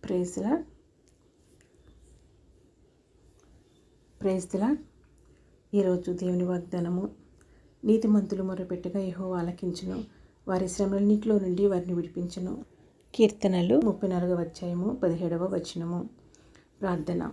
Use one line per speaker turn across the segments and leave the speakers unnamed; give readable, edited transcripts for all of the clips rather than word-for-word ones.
Praise the Lord. Praise the Lord. ఈరోజు దేవుని వాగ్దానము, నీతిమంతులు మొరపెట్టగా యెహోవా ఆలకించును, వారి శ్రమలన్నిటిలో నుండి వారిని విడిపించును. కీర్తనలు 34వ అధ్యాయము 17వ వచనము. ప్రార్థన.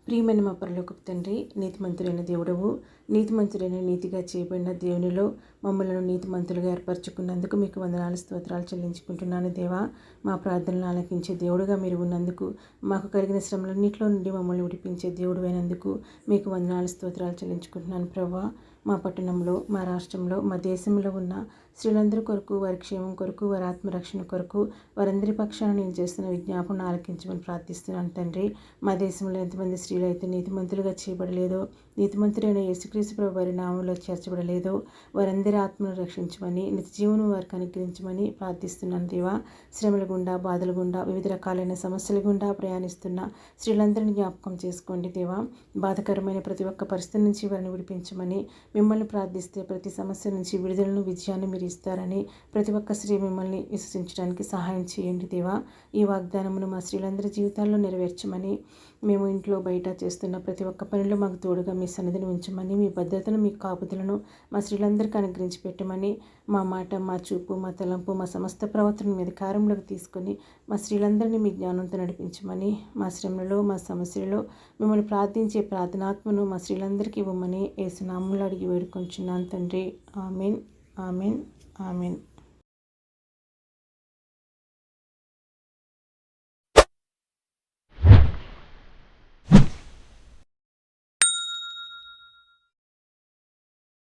ప్రియమైన మా పరలోకపు తండ్రి, నీతిమంతులైన దేవుడవు, నీతిమంతులైన నీతిగా చేయబడిన దేవునిలో మమ్మల్ని నీతిమంతులుగా ఏర్పరచుకున్నందుకు మీకు వందనాలు, స్తోత్రాలు చెల్లించుకుంటున్నాను. దేవా, మా ప్రార్థనలు ఆలకించే దేవుడుగా మీరు ఉన్నందుకు, మాకు కలిగిన శ్రమలన్నింటిలో నుండి మమ్మల్ని విడిపించే దేవుడు అయినందుకు మీకు వందనాలు, స్తోత్రాలు చెల్లించుకుంటున్నాను. ప్రభువా, మా పట్టణంలో, మా రాష్ట్రంలో, మా దేశంలో ఉన్న స్త్రీలందరి కొరకు, వారి క్షేమం కొరకు, వారి ఆత్మరక్షణ కొరకు, వారందరి పక్షాన నేను చేస్తున్న విజ్ఞాపన ఆలకించమని ప్రార్థిస్తున్నాను తండ్రి. మా దేశంలో ఎంతమంది స్త్రీలు అయితే నీతిమంతులుగా చేయబడలేదో, నీతిమంతులైన యేసుక్రీస్తు ప్రభు వారి నామంలో చేర్చబడలేదో, వారందరి ఆత్మను రక్షించమని, నిత్య జీవనం వారికి అనుగ్రహించమని ప్రార్థిస్తున్నాను. దేవా, శ్రమల గుండా, బాధల గుండా, వివిధ రకాలైన సమస్యల గుండా ప్రయాణిస్తున్న స్త్రీలందరినీ జ్ఞాపకం చేసుకోండి. దేవా, బాధకరమైన ప్రతి ఒక్క పరిస్థితి నుంచి వారిని విడిపించమని మిమ్మల్ని ప్రార్థిస్తే ప్రతి సమస్య నుంచి విడుదలను, విజయాన్ని మీరు ఇస్తారని ప్రతి ఒక్క స్త్రీ మిమ్మల్ని విశ్వసించడానికి సహాయం చేయండి. దేవా, ఈ వాగ్దానమును మా స్త్రీలందరి జీవితాల్లో నెరవేర్చమని, మేము ఇంట్లో బయట చేస్తున్న ప్రతి ఒక్క పనిలో మాకు తోడుగా మీ సన్నిధిని ఉంచమని, మీ భద్రతను, మీ కాపుదలను మా స్త్రీలందరికీ అనుగ్రహించి పెట్టమని, మా మాట, మా చూపు, మా తలంపు, మా సమస్త ప్రవర్తన మీద కార్యంలోకి తీసుకొని మా స్త్రీలందరినీ మీ జ్ఞానంతో నడిపించమని, మా శ్రమలలో, మా సమస్యలలో మిమ్మల్ని ప్రార్థించే ప్రార్థనాత్మను మా స్త్రీలందరికీ ఇవ్వమని యేసు నామములో అడిగి వేడుకొంచున్నాను తండ్రి. Amen, amen, amen.